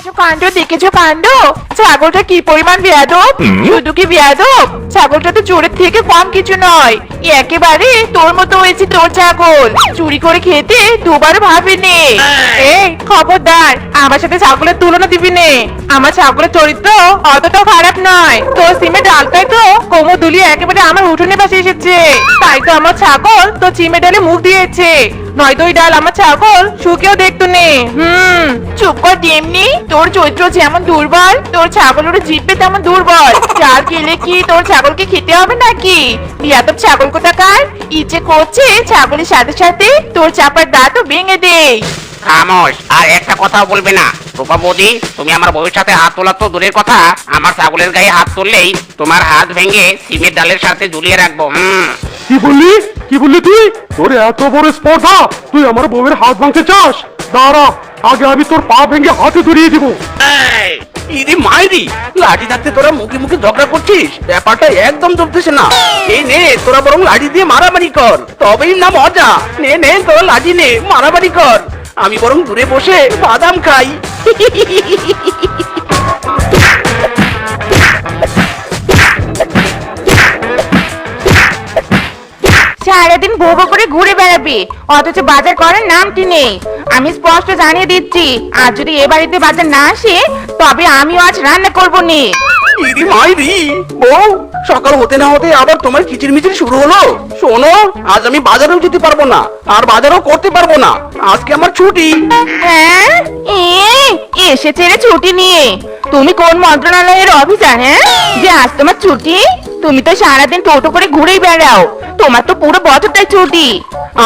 দেখেছো কাণ্ড ছাগলটা কি পরিমাণ বেয়াদব। শুধু কি বেয়াদব, ছাগলটা তো চোরের থেকে কম কিছু নয়। একেবারে তোর মতো হয়েছে তোর ছাগল, চুরি করে খেতে দুবার ভাবেনি। এই খবরদার, আমার সাথে ছাগলের তুলনা দিবি নে। আমার ছাগলের চরিত্র অতটাও খারাপ নয়। তোর সিমের ডালটাই তো কোমর দুলিয়ে একেবারে আমার উঠোনে পাশে এসেছে, তাই তো আমার ছাগল তো চিমে ডালে মুখ দিয়েছে। নয়তো ওই ডাল আমার ছাগল শুকেও দেখতো নে। চুপ কর তেমনি, তোর চরিত্র যেমন দুর্বল তোর ছাগলের জিভে তেমন দুর্বল। চাল খেলে কি তোর ছাগলকে খেতে হবে নাকি? বিয়াদব ছাগল কোথাকার, ইচ্ছে করছে ছাগলের সাথে সাথে তোর চাপার দাঁতও ভেঙে দে। খামোশ, আর একটা কথাও বলবে না। রূপা বৌদি, তুমি আমার বউয়ের সাথে হাত তোলা তো দূরের কথা, আমার ছাগলের গায়ে হাত তুললেই তোমার হাত ভেঙে সিমের ডালের সাথে ঝুলিয়ে রাখবো। কি বললি তুই? তোর এত বড় স্পর্ধা, তুই আমার বউয়ের হাত ভাঙতে চাস? দাঁড়া, আগে আমি তোর পা ভেঙে হাতে ধরিয়ে দিব। ইরে মাইরি, লাঠি থাকতে তোরা মুখে মুখে ঝগড়া করছিস, ব্যাপারটা একদম জমতেছে না। এই নে, তোরা বরং লাঠি দিয়ে মারামারি কর, তবেই না মজা। নে নে, তোরা লাঠি নে, মারামারি কর, আমি বরং দূরে বসে বাদাম খাই। সারাদিন ভো ভো করে ঘুরে বেড়াবি, অথচ বাজার করার নামটি নেই। আমি স্পষ্ট জানিয়ে দিচ্ছি, আর যদি এ বাড়িতে বাজার না আসে তবে আমিও আজ রান্না করবো নি। ইরি মাইরি, বউ, সকাল হতে না হতে আবার তোমার কিচিরমিচির শুরু হলো। শোনো, আজ আমি বাজারেও যেতে পারবো না, আর বাজারও করতে পারবো না। আজকে আমার ছুটি। হ্যাঁ, এসেছে রে ছুটি নিয়ে। তুমি কোন মন্ত্রণালয়ের অফিসার হ্যাঁ, যে আজ তোমার ছুটি? তুমি তো সারাদিন টোটো করে ঘুরেই বেড়াও, তোমার তো পুরো বছরটাই ছুটি।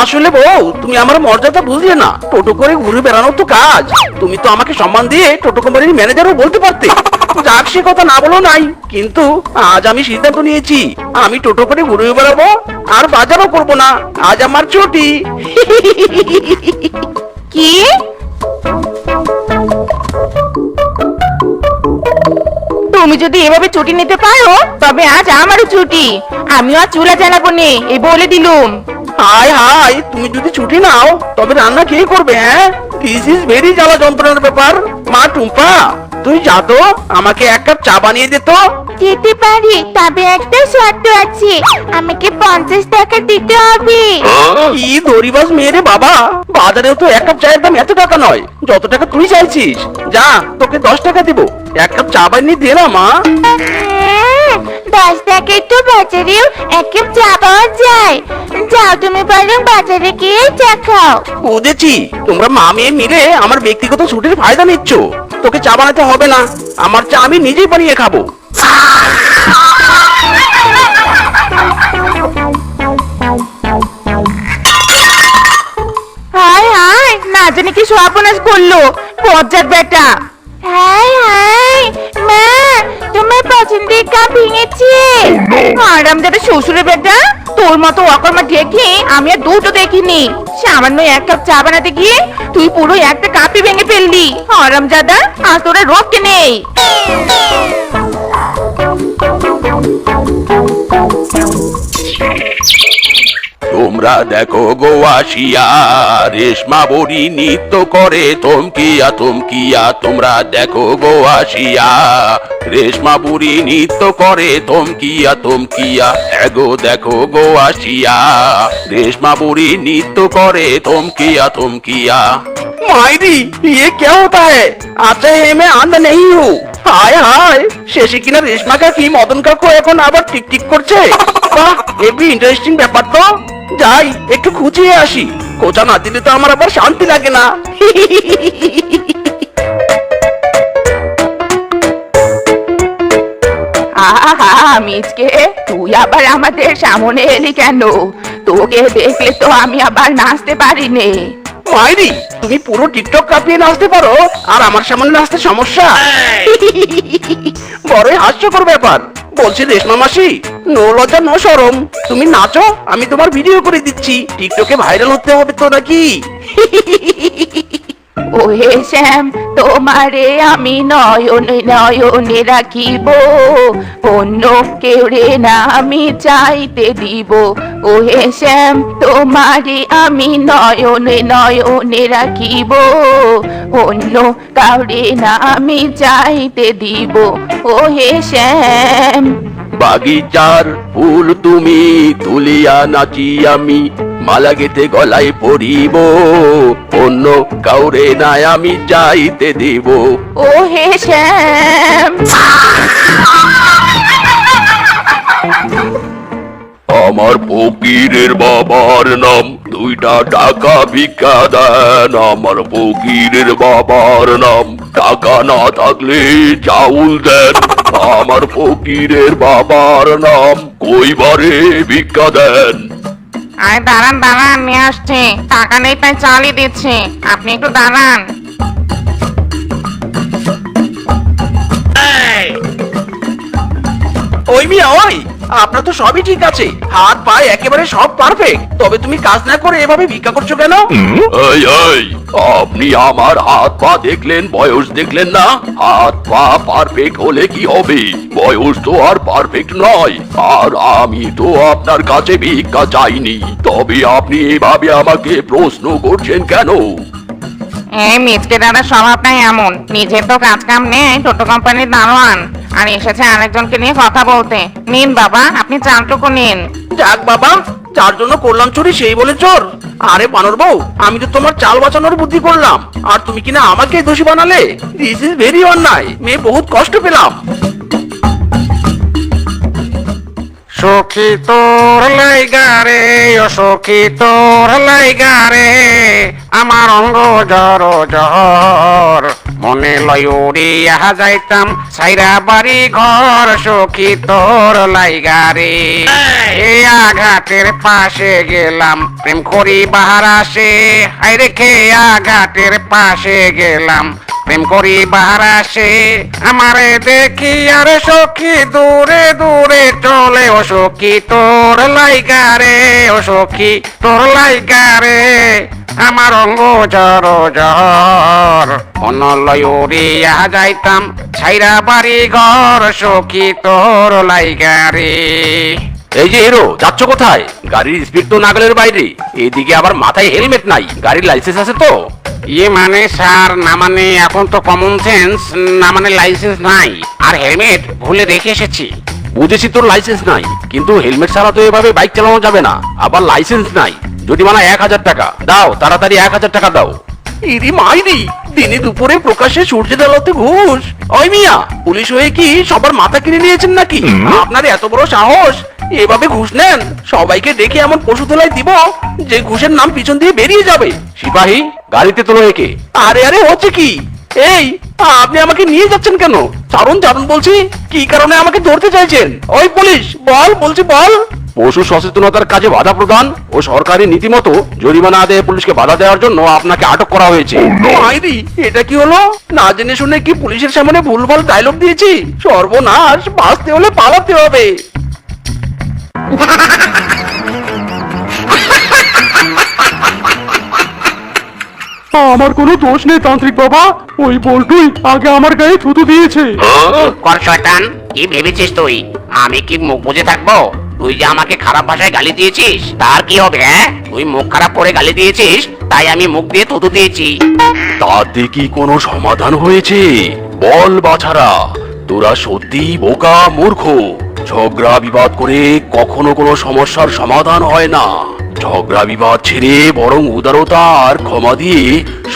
আসলে বউ, তুমি আমার মর্যাদা বুঝলে না। টোটো করে ঘুরে বেড়ানো তো কাজ, তুমি তো আমাকে সম্মান দিয়ে টোটো কোম্পানির ম্যানেজারও বলতে পারতে। যাক, সে কথা না বলো নাই, কিন্তু আজ আমি সিদ্ধান্ত নিয়েছি, আমি টোটো করে ঘুরে বেড়াবো আর বাজারও করবো না। আজ আমার ছুটি। কি? তুমি যদি এভাবে ছুটি নিতে পারো তবে আজ আমারও ছুটি, আমিও আর চুলা জ্বালাবো নে, এই বলে দিলুম। হাই হাই, তুমি যদি ছুটি নাও তবে রান্না কে করবে? হ্যাঁ, দিস ইজ ভেরি জ্বালা যন্ত্রণার ব্যাপার। মা টুম্পা, তুই যা তো, আমাকে এক কাপ চা বানিয়ে দে তো। দিতে পারি, তবে একটা শর্ত আছে, আমাকে 50 টাকা দিতে হবে। কি দড়িবাজ মেয়ে রে বাবা, বাজারেও তো এক কাপ চায়ের দাম এত টাকা নয় যত টাকা তুই চাইছিস। যা, তোকে 10 টাকা দিব, এক কাপ চা বানিয়ে দে না মা। 10 টাকায় তো বাজারেও এক কাপ চা পাওয়া যায়। যাও, তুমি বরং বাজারে গিয়ে চা খাও। বুঝেছি, তোমরা মা মেয়ে মিলে আমার ব্যক্তিগত ছুটির ফায়দা নিচ্ছ। তোকে চা বানাতে হবে না, আমার চা আমি নিজেই বানিয়ে খাবো। হায় হায়, না জানি কি সর্বনাশ করলো বজ্জাত বেটা। হায় হায়, মা, তোমার পছন্দের কাপ ভেঙেছে। আরামদাদা শ্বশুরের বেটা, তোর মতো অকর্মা দেখে আমি আর দুটো দেখিনি। সামান্য এক কাপ চা বানাতে গিয়ে তুই পুরো একটা কাপই ভেঙে ফেললি। আরামদাদা, আর তোরা রোগকে নেই। তোমরা দেখো গো আসিয়া, রেশমা বড়ি নৃত্য করে থমকিয়া থমকিয়া। তোমরা দেখো গো আসিয়া, রেশমা বুড়ি নৃত্য করে থমকিয়া থমকিয়া। এগো দেখো গো আসিয়া, রেশমা বুড়ি নৃত্য করে থমকিয়া থমকিয়া। मायरी, ये क्या होता है? अच्छा है, मैं आंधा नहीं हूँ। हाय हाय, শেষে কিনা রেশমা কাকি মদন কাকু এখন আবার টিকটিক করছে। বাহ, হেবি ইন্টারেস্টিং ব্যাপার তো। যাই, একটু খুঁজিয়ে আসি, খোঁচা না দিলে তো আমার আবার শান্তি লাগে না। আহা মিচকে, তুই আবার আমাদের সামনে এলি কেন? তোকে দেখলে তো আমি আবার নাচতে পারিনি। মাইরি, তুমি পুরো টিকটক কাঁপিয়ে নাচতে পারো আর আমার সামনে নাচতে সমস্যা? বড়ই হাস্যকর ব্যাপার। বলছি রেশমা মাসি, নো লজ্জা নো শরম, তুমি নাচো, আমি তোমার ভিডিও করে দিচ্ছি, টিকটকে ভাইরাল হতে হবে তো নাকি? ওহে শ্যাম, তোমারে আমি নয়নে নয়নে রাখিব, অন্য কেউরে না আমি চাইতে দিব। ওহে শ্যাম, তোমারে আমি নয়নে নয়নে রাখিব, অন্য কাউরে না আমি চাইতে দিব। ওহে শ্যাম। বাগিচার ফুল তুমি তুলিয়া নাচি আমি, মালা গেতে গলায় পরিব, অন্য কাউরে নাই আমি চাইতে দিব। ওহে শ্যাম। আমার ফকিরের বাবার নাম, 2টা টাকা ভিক্ষা দেন। আমার ফকিরের বাবার নাম, টাকা না থাকলে চাউল দেন। আমার ফকিরের বাবার নাম, কইবারে ভিক্ষা দেন। আরে দাঁড়ান দাঁড়ান, নিয়ে আসছি। টাকা নেই তাই চালই দিচ্ছি, আপনি একটু দাঁড়ান। ওই মিয়া ওই, আপনার তো সবই ঠিক আছে, হাত পায়ে একেবারে সব পারফেক্ট, তবে তুমি কাজ না করে এভাবে ভিক্ষা করছো কেন? এই এই, আপনি আমার হাত পা দেখলেন, বয়স দেখলেন না? হাত পা পারফেক্ট হলে কি হবে, বয়স তো আর পারফেক্ট নয়। আর আমি তো আপনার কাছে ভিক্ষা চাইনি, তবে আপনি এভাবে আমাকে প্রশ্ন করছেন কেন? এই মিচকে দাদার স্বভাবটাই এমন, নিজের তো কাজ কাম নেই, টোটো কোম্পানির দারোয়ান, আর এসেছে আরেকজনকে নিয়ে কথা বলতে। নিন বাবা, আপনি চালটুকু নিন। যাক বাবা, যার জন্য করলাম চুরি সেই বলে চোর। আরে বানর বউ, আমি তো তোমার চাল বাঁচানোর বুদ্ধি করলাম, আর তুমি কিনা আমাকে দোষী বানালে। দিস ইজ ভেরি অন্যায়, মেয়ে বহুত কষ্ট পেলাম। সখী তোর লাইগারে, ও সখী তোর লাইগারে, আমার অঙ্গ জর জর, মনে লয় উড়িয়া যাইতাম সাইরা বাড়ি ঘর, সখী তোর লাইগারে। এই আঘাতের পাশে গেলাম, প্রেম করি বাহার আসে, হাইরে খেয়ে আঘাতের পাশে গেলাম, প্রেম করি বাহার আসে। আমারে দেখি আরে সখী দূরে দূরে চলে, ও সখী তোর লাইগারে, ও সখী তোর লাইগারে, আমার অঙ্গ জর জর, মন লয় উড়িয়া যাইতাম ছাইরা বাড়ি ঘর, সখী তোর লাইগারে। এই যে হিরো, যাচ্ছ কোথায়? গাড়ির স্পিড তো নাগালের বাইরে, এদিকে আবার মাথায় হেলমেট নাই। গাড়ির লাইসেন্স আছে তো? ইয়ে মানে স্যার, না মানে এখন তো কমন সেন্স, না মানে লাইসেন্স নাই, আর হেলমেট ভুলে রেখে এসেছি। বুঝেছি তোর লাইসেন্স নাই, কিন্তু হেলমেট ছাড়া তো এভাবে বাইক চালানো যাবে না। আবার লাইসেন্স নাই, জরিমানা 1000 টাকা। দাও তাড়াতাড়ি, 1000 টাকা দাও। ইরি মাইরি, দিনে দুপুরে প্রকাশ্যে সূর্যের আলোতে ঘুষ। ওই মিয়া, পুলিশ হয়ে কি সবার মাথা কিনে নিয়েছেন নাকি? আপনার এত বড় সাহস, এভাবে ঘুষ নেন? সবাইকে দেখে এমন পশু তোলাই দিব যে ঘুষের নাম পিছন দিয়ে বেরিয়ে যাবে। সিপাহী, গাড়িতে তোলো একে। আরে আরে, হচ্ছে কি? এই, আপনি আমাকে নিয়ে যাচ্ছেন কেন? ছাড়ুন ছাড়ুন বলছি। কি কারণে আমাকে ধরতে চাইছেন? ওই পুলিশ, বল বলছি বল। পশু সচেতনতার কাজে বাধা প্রদান ও সরকারি নীতিমতো জরিমানা আদায়ে পুলিশকে বাধা দেওয়ার জন্য আপনাকে আটক করা হয়েছে। মাইরি, এটা কি হলো? না জেনে শুনে কি পুলিশের সামনে ভুলভাল ডায়লগ দিয়েছি? সর্বনাশ, বাঁচতে হলে পালাতে হবে। আমার কোনো দোষ নেই তান্ত্রিক বাবা, ওই বল্টুই আগে আমার গায়ে থুতু দিয়েছে। কর শয়তান, কি ভেবেছিস তুই আমি কি মুখ বুজে থাকবো? তুই যে আমাকে খারাপ ভাষায় গালি দিয়েছিস, তার কি হবে? হ্যাঁ, তুই মুখ খারাপ করে গালি দিয়েছিস, তাই আমি মুখ দিয়ে থুতু দিয়েছি। তাতে কি কোনো সমাধান হয়েছে? বল বাছারা, তোরা সত্যি বোকা মূর্খ। ঝগড়া বিবাদ করে কখনো কোনো সমস্যার সমাধান হয় না। ঝগড়া বিবাদ ছেড়ে বরং উদারতা আর ক্ষমা দিয়ে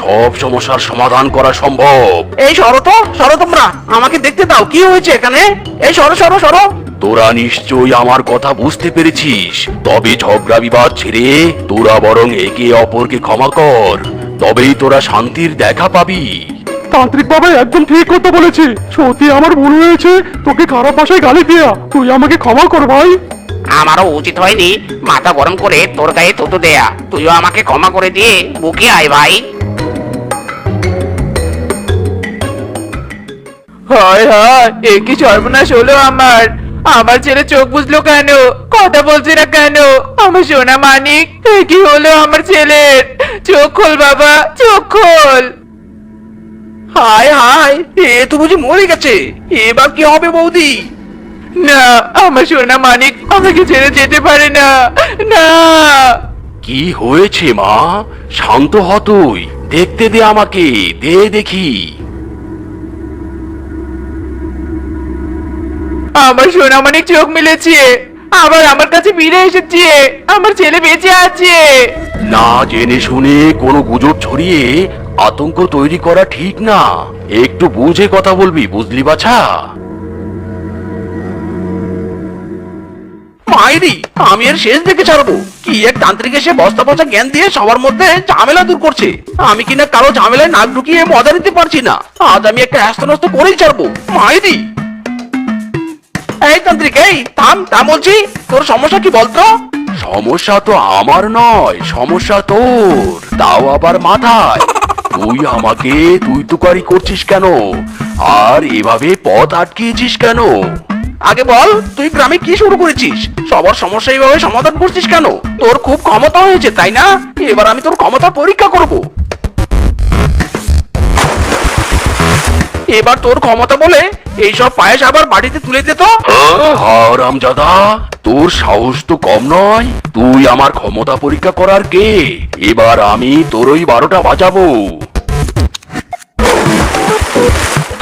সব সমস্যার সমাধান করা সম্ভব। এই সরো তো, সরো তোমরা, আমাকে দেখতে দাও কি হয়েছে এখানে। এই সরো সরো সরো। তোরা নিশ্চয়ই আমার কথা বুঝতে পেরেছিস। তবে ঝগড়া বিবাদ ছেড়ে তোরা বরং একে অপরকে ক্ষমা কর, তবেই তোরা শান্তির দেখা পাবি। তান্ত্রিক বাবা একদম ঠিক কথা বলেছে, সত্যি আমার ভুল হয়েছে তোকে খারাপ ভাষায় গালি দেয়া। তুই আমাকে ক্ষমা কর ভাই। আমারও উচিত হয়নি মাথা গরম করে তোর গায়ে থুতু দেয়া। তুইও আমাকে ক্ষমা করে দিয়ে বুকে আয় ভাই। হায় হায়, এ কি সর্বনাশ হলো আমার। আমার ছেলে চোখ বুঝলো কেন, কথা বলছে না কেন? আমার সোনা মানিক, এ কি হলো আমার ছেলের? চোখ খোল বাবা, চোখ খোল। হায় হায়, এ তো বুঝি মরে গেছে। এবার কি হবে বৌদি? না, আমার সোনা মানিক আমাকে ছেড়ে যেতে পারে না। না, কি হয়েছে মা? শান্ত হ তুই। দেখতে দে আমাকে, দে দেখি। আমার সোনা মানিক চোখ মেলেছে, আবার আমার কাছে ফিরে এসেছে। আমার ছেলে বেঁচে আছে। না জেনে শুনে কোনো গুজব ছড়িয়ে আতঙ্ক তৈরি করা ঠিক না। একটু বুঝে কথা বলবি, বুঝলি বাছা? মায়েরি, আমি এর শেষ দেখে ছাড়বো। কি এক তান্ত্রিক এসে বস্তা পচা জ্ঞান দিয়ে সবার মধ্যে ঝামেলা দূর করছে। আমি কিনা কারো ঝামেলায় নাক ঢুকিয়ে মজা নিতে পারছি না। আজ আমি একটা হ্যাস্ত করেই ছাড়বো। মায়েরি, এই তান্ত্রিক, এই থাম থাম বলছি। তোর সমস্যা কি বলতো? সমস্যা তো আমার নয়, সমস্যা তোর, তাও আবার মাথায়। তুই আমাকে তুই তুকারি করছিস কেন? আর এভাবে পথ আটকিয়েছিস কেন? আগে বল, তুই গ্রামে কি শুরু করেছিস? সবার সমস্যা এইভাবে সমাধান করছিস কেন? তোর খুব ক্ষমতা হয়েছে তাই না? এবার আমি তোর ক্ষমতা পরীক্ষা করব। এবার তোর ক্ষমতা বলে এইসব পায়েস আবার বাড়িতে তুলে দে তো। হারামজাদা, তোর সাহস তো কম নয়। তুই আমার ক্ষমতা পরীক্ষা করার কে? এবার আমি তোর ওই 12টা বাজাবো।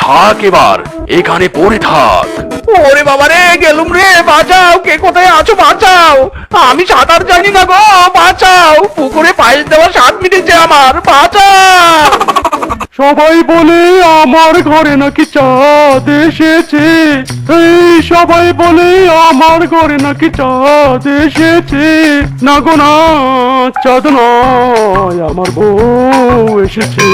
থাক, এবার এখানে পড়ে থাক। ওরে বাবা রে, গেলুম রে, বাঁচাও, কে কোথায় আছো বাঁচাও। আমি সাঁতার জানি না গো, বাঁচাও। পুকুরে পায়েস দেওয়ার স্বাদ মিটেছে আমার, বাঁচাও। সবাই বলে আমার ঘরে নাকি চাঁদ এসেছে। এই সবাই বলে আমার ঘরে নাকি চাঁদ এসেছে। না গো না, চাঁদ নয়, আমার বউ এসেছে।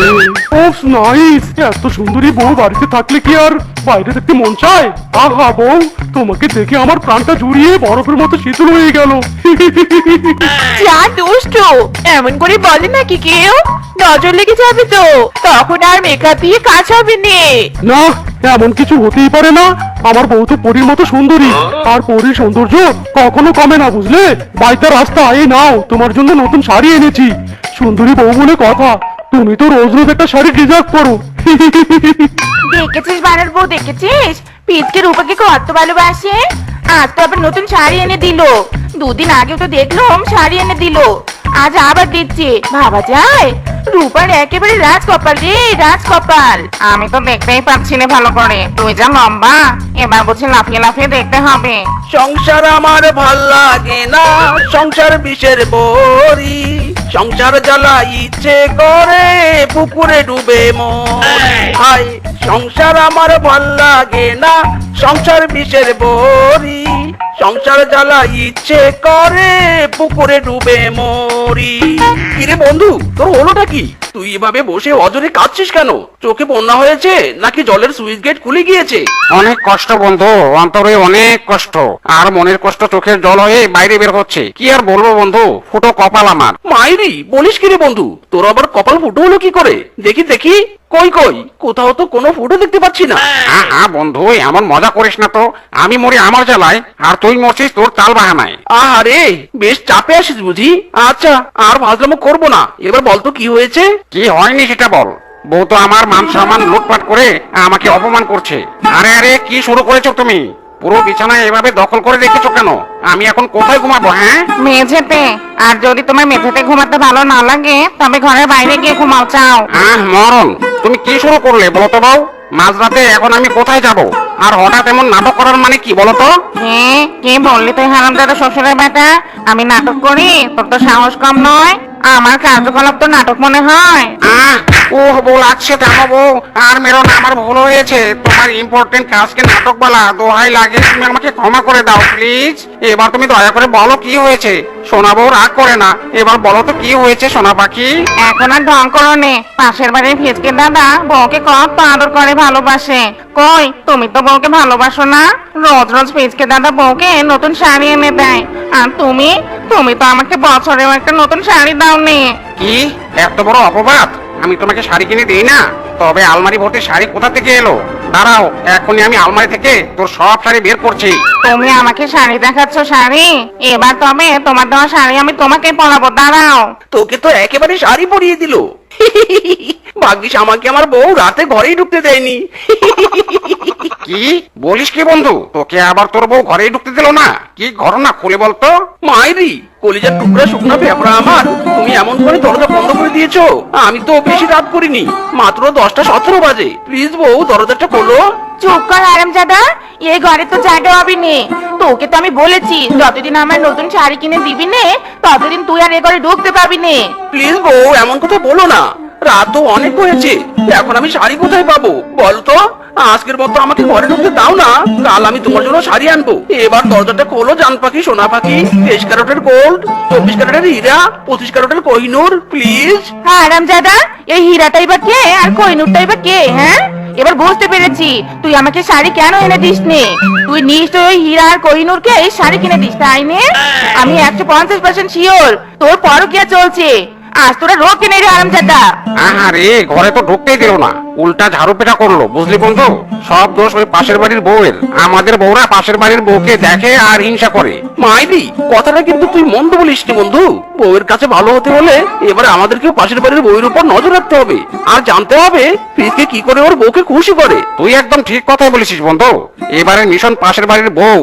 ওফ নাইস, এত সুন্দরী বউ বাড়িতে থাকলে কি আর বাইরে দেখতে মন চায়? আহা বউ, তোমাকে দেখে আমার প্রাণটা জুড়িয়ে বরফের মতো শীতল হয়ে গেল। যা দুষ্ট, এমন করে বলে নাকি কেউ? নজর লেগে যাবে তো, তখন আর মেকআপ দিয়ে কাজ হবে নে। না, এমন কিছু হতেই পারে না। আমার বউ তো পরীর মতো সুন্দরী, আর পরীর সৌন্দর্য কখনো কমে না, বুঝলে? বাইতার রাস্তা, এই নাও, তোমার জন্য নতুন শাড়ি এনেছি। সুন্দরী বউ বলে কথা, তুমি তো রোজ রোজ একটা শাড়ি ডিজার্ভ করো। দেখেছিস বানর বউ, দেখেছিস পিচকে রূপাকে কত ভালোবাসে। আজ তো আবার নতুন শাড়ি এনে দিল। দুদিন আগে তো দেখলাম শাড়ি এনে দিল, আজ আবার দিচ্ছে। ভাবা যায়, রূপার একেবারে রাজকপাল রে, রাজকপাল। আমি তো দেখতেই পাচ্ছি না ভালো করে, তুই যা লম্বা, এবার বুঝি লাফিয়ে লাফিয়ে দেখতে হবে। সংসার আমার ভাল লাগে না, সংসার বিষের বড়ি। সংসার জ্বালা ইচ্ছে করে পুকুরে ডুবে মরি। হায়, সংসার আমার ভাল লাগে না, সংসার বিষের বড়ি। সংসার জ্বালা ইচ্ছে করে পুকুরে ডুবে মরি। কিরে বন্ধু, তোর হলোটা কি? তুই এভাবে বসে অজরে কাঁদছিস কেন? চোখে বন্যা হয়েছে নাকি জলের সুইচ গেট খুলে গিয়েছে? অনেক কষ্ট বন্ধু, অন্তরে অনেক কষ্ট, আর মনের কষ্ট চোখের জল হয়ে বাইরে বের হচ্ছে। কি আর বলবো বন্ধু, ফুটো কপাল আমার। মাইরি, বলিস কি রে বন্ধু? তোর আবার কপাল ফুটো হলো কি করে? দেখি দেখি, কই কই, কোথাও তো কোনো ফুটো দেখতে পাচ্ছি না। হ্যাঁ বন্ধু, এমন মজা করিস না তো। আমি মরি আমার জ্বালায়, আর তুই মরছিস তোর চাল বাহানায়। আরে, বেশ চাপে আসিস বুঝি। আচ্ছা, আর ফাজলামো করবো না, এবার বলতো কি হয়েছে? কি হয়নি সেটা বল। বউ তো আমার মান সম্মান লুটপাট করে আমাকে অপমান করছে। আরে আরে, কি শুরু করেছো তুমি? পুরো বিছানায় এভাবে দখল করে রেখেছো কেন? আমি এখন কোথায় ঘুমাবো? হ্যাঁ, মেঝেতে। আর যদি তোমার মেঝেতে ঘুমাতে ভালো না লাগে, তবে ঘরের বাইরে গিয়ে ঘুমাও চাও। মরণ, তুমি কি শুরু করলে বলো তো বউ? মাঝরাতে এখন আমি কোথায় যাব? আর হঠাৎ এমন নাটক করার মানে কি বলো তো? হ্যাঁ, কি বললি তুই হারামজাদা শ্বশুরের বেটা? আমি নাটক করি? তোর তো সাহস কম নয়। আমার কার্যকলাপ তো নাটক মনে হয়। ও বউ লাগছে, থামো বউ, আর মেরো না, আমার ভুল হয়েছে। তোমার ইম্পর্টেন্ট কাজকে নাটক বলা, দোহাই লাগে, তুমি আমাকে ক্ষমা করে দাও প্লিজ। এবার তুমি দয়া করে বলো কি হয়েছে। সোনা বউ রাগ করে না, এবার বলো তো কি হয়েছে সোনা পাখি। এখন আর ঢং করো নে। পাশের বাড়ির ফিচকে দাদা বউকে কত আদর করে ভালোবাসে। কই, তুমি তো বউকে ভালোবাসো না? রোজ রোজ ফিচকে দাদা বউকে নতুন শাড়ি এনে দেয়, আর তুমি তুমি তো আমাকে বছরেও একটা নতুন শাড়ি দাওনি। কি এত বড় অপবাদ? আমি তোমাকে শাড়ি কিনে দিই না? তবে আলমারি ভর্তি শাড়ি কোথা থেকে এলো? দাঁড়াও, এখনই আমি আলমারি থেকে তোর সব শাড়ি বের করছি। তুমি আমাকে শাড়ি দেখাচ্ছ? শাড়ি? এবার তবে তোমার দেওয়া শাড়ি আমি তোমাকে পরাবো, দাঁড়াও। তোকে তো একেবারে শাড়ি পরিয়ে দিল। ভাগ্যিস আমাকে আমার বউ রাতে ঘরেই ঢুকতে দেয়নি। কি বলিস কি বন্ধু, তোকে আবার তোর বউ ঘরেই ঢুকতে দিল না? কি ঘটনা খুলে বলতো। মাইরি কলিজার টুকরা শুকনা পেপড়া আমার, তুমি এমন করে দরজা বন্ধ করে দিয়েছো। আমি তো বেশি রাত করিনি, মাত্র 10:17 বাজে। প্লিজ বউ দরজাটা খোলো। চুপ কর আরামজাদা, এই ঘরে তো জায়গা হবে নে। তোকে তো আমি বলেছি যতদিন আমার নতুন শাড়ি কিনে দিবি নে ততদিন তুই আর এ ঘরে ঢুকতে পাবি নে। প্লিজ বউ এমন কথা বলো না, রাত তো অনেক হয়েছে, এখন আমি শাড়ি কোথায় পাবো বলতো? আজকের মতো আমাকে ঘরে ঢুকতে দাও না, কাল আমি তোমার জন্য শাড়ি আনবো। এবার দরজাটা খোলো জান পাখি, সোনা পাখি। 23 ক্যারেটের গোল্ড, 24 ক্যারেটের হীরা, 25 ক্যারেটের কোহিনূর, প্লিজ। হ্যাঁ আরামজাদা, এই হীরাটাই বা কে আর কোহিনূরটাই বা কে? হ্যাঁ এবার বুঝতে পেরেছি তুই আমাকে শাড়ি কেন এনে দিস নে। তুই নিশ্চয়ই ওই হীরা আর কোহিনূরকে এই শাড়ি কিনে দিস, তাই নে? আমি 150% শিওর তোর পরকীয়া চলছে। আজ তোরা রোগ কিনে রে আরামজাদা। আরে ঘরে তো ঢুকতেই দিল না, উল্টা ঝাড়ু পেটা করলো, বুঝলি বন্ধু? সব দোষ ওই পাশের বাড়ির বউয়ের। আমাদের বউরা পাশের বাড়ির বউকে দেখে আর হিংসা করে। মাইরি কথাটা কিন্তু তুই মন্দ বলিস নি বন্ধু। বউয়ের কাছে ভালো হতে হলে এবারে আমাদেরকেও পাশের বাড়ির বউয়ের উপর নজর রাখতে হবে, আর জানতে হবে প্রিজকে কি করে ওর বউকে খুশি করে। তুই একদম ঠিক কথাই বলেছিস বন্ধু। এবারে মিশন পাশের বাড়ির বউ।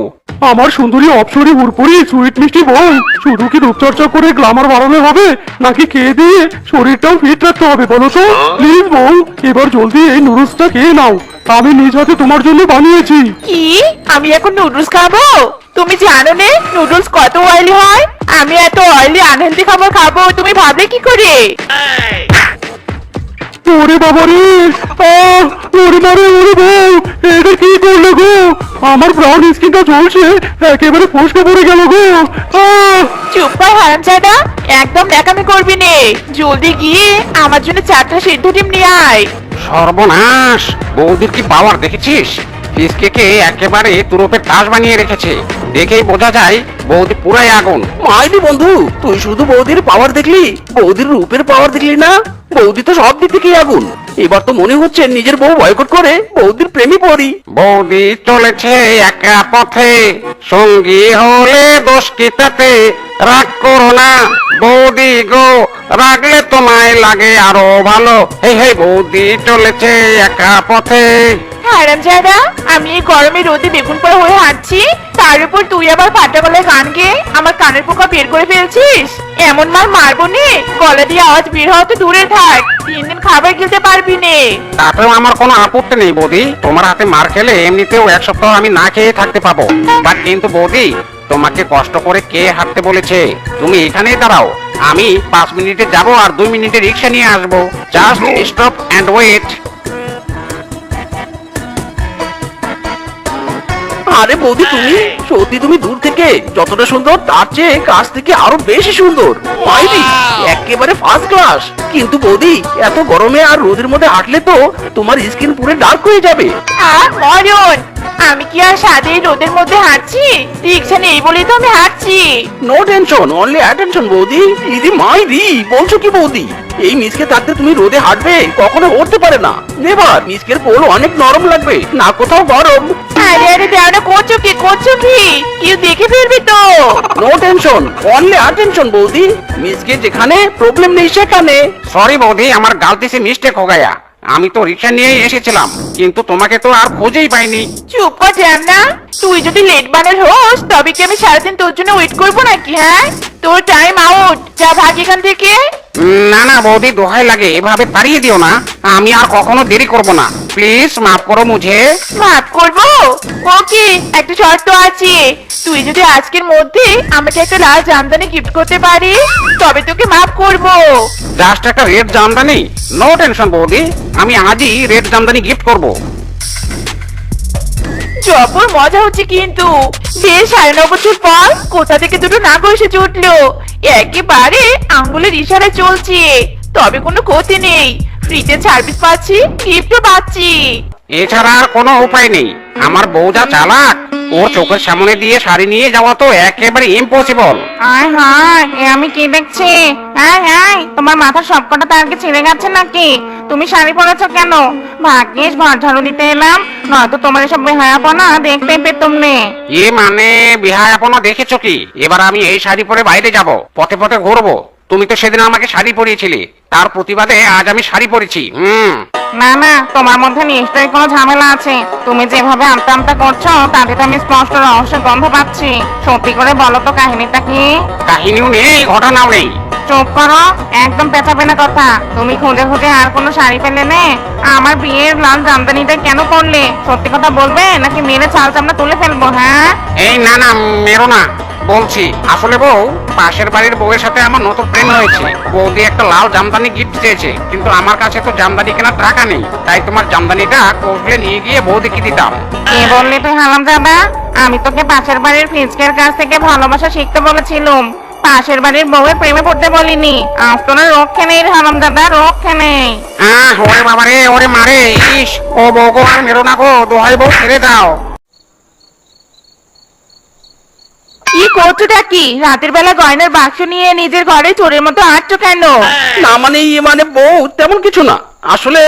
আমার সুন্দরী অপসরী হুরপুরি সুইট মিষ্টি বউ, শুধু কি রূপচর্চা করে গ্লামার বাড়ানো হবে নাকি খেয়ে দিয়ে শরীরটাও ফিট রাখতে হবে বলো তো? প্লিজ বউ এবার জলদি এই নুডলসটা খেয়ে নাও, আমি নিজ হাতে তোমার জন্য বানিয়েছি। কি আমি এখন নুডলস খাবো? তুমি জানো না নুডলস কত অয়েলি হয়? আমি এত অয়েলি আনহেলদি খাবার খাবো তুমি ভাবলে কি করে? ওরে বাবা রে, ওরে মারে, ওরে বউ এটা কি করলে গো? আমার ব্রাউন স্কিনটা জ্বলছে, একেবারে ফসকে পড়ে গেল গো। চুপ কর হারামজাদা, একদম ন্যাকামি করবি নে। জলদি গিয়ে আমার জন্য 4টা সিদ্ধ ডিম নিয়ে আয়। সর্বনাশ, বৌদির কি পাওয়ার দেখেছিস? ফিসকে একেবারে তুরুপের তাস বানিয়ে রেখেছে। দেখেই বোঝা যায় বৌদি পুরাই আগুন। মাইরি বন্ধু তুই শুধু বৌদির পাওয়ার দেখলি, বৌদির রূপের পাওয়ার দেখলি না? বৌদি তো সব দিক থেকেই আগুন। এবার তো মনে হচ্ছে নিজের বউ বয়কট করে বৌদির প্রেমী পড়ি। বৌদি চলেছে একা পথে, সঙ্গী হলে দোষ কি তাতে? রাগ করো না বৌদি গো, রাগলে তোমায় লাগে আরো ভালো। হে হে বৌদি চলেছে একা পথে। হারামজাদা, আমি এই গরমে রোদে বেগুন পোড়া হয়ে হাঁটছি, তার উপর তুই আবার ফাটা গলায় গান গেয়ে আমার কানের পোকা বের করে ফেলছিস। এমন মার মারবো নে, গলা দিয়ে আওয়াজ বের হওয়া তো দূরে থাক, 3 দিন খাবার খেতে পারবি নে। তাতেও আমার কোনো আপত্তি নেই বৌদি, তোমার হাতে মার খেলে এমনিতেও 1 সপ্তাহ আমি না খেয়ে থাকতে পাবো। বাট কিন্তু বৌদি তোমাকে কষ্ট করে কে হাঁটতে বলেছে? তুমি এখানেই দাঁড়াও, আমি 5 মিনিটে যাব আর 2 মিনিটে রিক্সা নিয়ে আসবো। Just stop and wait. আরে বৌদি তুমি সত্যি, তুমি দূর থেকে যতটা সুন্দর তার চেয়ে কাছ থেকে আরো বেশি সুন্দর। মাইরি একেবারে ফার্স্ট ক্লাস। কিন্তু বৌদি এত গরমে আর রোদের মধ্যে হাঁটলে তো তোমার স্কিন পুরো ডার্ক হয়ে যাবে। মরণ, আমি কি আর সাদে এই রোদের মধ্যে হাঁটছি? রিক্সা নেই বলেই তো আমি হাঁটছি। নো টেনশন, অনলি অ্যাটেনশন বৌদি। ইদি মাইরি বলছো কি বৌদি? এই মিসকে থাকতে তুমি রোদে হাঁটবে কখনো উঠতে পারে না। নেবার মিসকের কোল অনেক নরম লাগবে না, কোথাও গরম। আরে আরে দেওয়া করছো কি, করছো কি? কেউ দেখে ফেলবি তো। নো টেনশন, অনলি অ্যাটেনশন বৌদি। মিসকে যেখানে প্রবলেম নেই সেখানে। সরি বৌদি, আমার গালতি সে মিস্টেক হো গায়া। আমি তো রিক্সা নিয়েই এসেছিলাম, কিন্তু তোমাকে তো আর খুঁজেই পাইনি। চুপ কর না, তুই যদি লেট বানার হোস তবে কি আমি সারাদিন তোর জন্য ওয়েট করবো নাকি? হ্যাঁ তোর টাইম আউট, যা ভাগ এখান থেকে। না না বৌদি, দোহাই লাগে, এভাবে তাড়িয়ে দিও না। আমি আর কখনো দেরি করব না, প্লিজ মাফ করো মুঝে। মাফ করবো? ওকে, একটা শর্ত আছে। তুই যদি আজকের মধ্যে আমাকে একটা লাল জামদানি গিফট করতে পারিস তবে তোকে মাফ করবো। জাস্ট একটা রেড জামদানি? নো টেনশন বৌদি, আমি আজই রেড জামদানি গিফট করব। জবর মজা হচ্ছে কিন্তু। বেশ 9.5 বছর পর কোথা থেকে দুটো নাক এসে জুটলো, একেবারে আঙ্গুলের ইশারায় চলছে। তবে কোনো ক্ষতি নেই, ফ্রিতে সার্ভিস পাচ্ছি, গিফটও পাচ্ছি। এছাড়া আর কোনো উপায় নেই। আমার বউ যা চালাক, ওর চোখের সামনে দিয়ে শাড়ি নিয়ে যাওয়া তো একেবারে ইম্পসিবল। আয় হায়, এ আমি কি দেখছি? হ্যাঁ হ্যাঁ, তোমার মাথার সবকটা তার কি ছিঁড়ে গেছে নাকি? তুমি শাড়ি পরেছো কেন? ভাগ্যিস ঘর ঝাড়ু দিতে এলাম, নয়তো তোমার এসব বেহায়াপনা দেখতে পেতুম নে। মানে বিহায়াপনা দেখেছো কি? এবার আমি এই শাড়ি পরে বাইরে যাব, পথে পথে ঘুরবো। তুমি তো সেদিন আমাকে শাড়ি পরিয়েছিলে, তার প্রতিবাদে আজ আমি শাড়ি পরেছি। না না, তোমার মধ্যে নিশ্চয়ই কোনো ঝামেলা আছে। তুমি যেভাবে আমতা আমতা করছো তাতে তো আমি স্পষ্ট রহস্যের গন্ধ পাচ্ছি। সত্যি করে বলো তো কাহিনীটা কি? কাহিনীও নেই, ঘটনাও নেই। চুপ করো, একদম পেঁচাবে না কথা। তুমি খুঁজে খুঁজে আর কোনো শাড়ি পেলে নে? আমার বিয়ের লাল জামদানিটা কেন পরলে? সত্যি কথা বলবে নাকি মেরে ছাল চামড়া তুলে ফেলবো? হ্যাঁ, এই না না, মেরো না, বলছি। আসলে বউ, পাশের বাড়ির বউয়ের সাথে আমার নতুন প্রেম হয়েছে। বৌদি একটা লাল জামদানি গিফট চেয়েছে, কিন্তু আমার কাছে তো জামদানি কেনার টাকা নেই। তাই তোমার জামদানিটা কৌশলে নিয়ে গিয়ে বৌদিকে দিতাম। কি বললি তুই হারামজাদা? আমি তোকে পাশের বাড়ির ফিজকের কাছ থেকে ভালোবাসা শিখতে বলেছিলাম, পাশের বাড়ির বউয়ের প্রেমে পড়তে বলিনি। আজ তোর রক্ষে নেই রে হারামজাদা, রক্ষে নেই। ওরে বাবা রে, ওরে মারে, ইস, ও বউ গো, আর মেরো না গো, দোহাই বউ, ছেড়ে দাও। কি করছোটা কি? রাতের বেলা গয়নার বাক্স নিয়ে নিজের ঘরে চোরের মতো আটছো কেন? না মানে মানে বউ, তেমন কিছু না। আসলে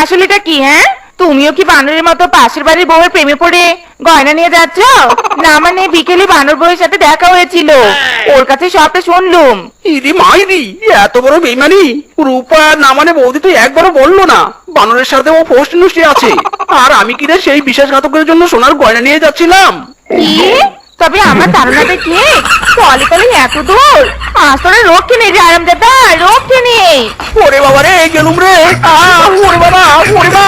আসলেটা কি? হ্যাঁ, তুমিও কি বানরের মতো পাশের বাড়ির বউয়ের প্রেমে পড়ে গয়না নিয়ে যাচ্ছ? না মানে বিকেলে বানর বউয়ের সাথে দেখা হয়েছিল, ওর কাছে সবটা শুনলুম। ইদি মাইরি, এত বড় বেইমানি! রূপা না মানে বৌদি তো একবারও বললো না বানরের সাথে ও ফোস্ট নুষ্টি আছে। আর আমি কিনা সেই বিশ্বাসঘাতকের জন্য সোনার গয়না নিয়ে যাচ্ছিলাম। কি? তবে আমার ধারণাটা ঠিক? তলে তলে এত দূর? আসলে রক্ষে নেই রে আরামদাদা, রক্ষে নেই। ওরে বাবা রে, গেলুম রে! ওরে বাবা, ওরে বাবা!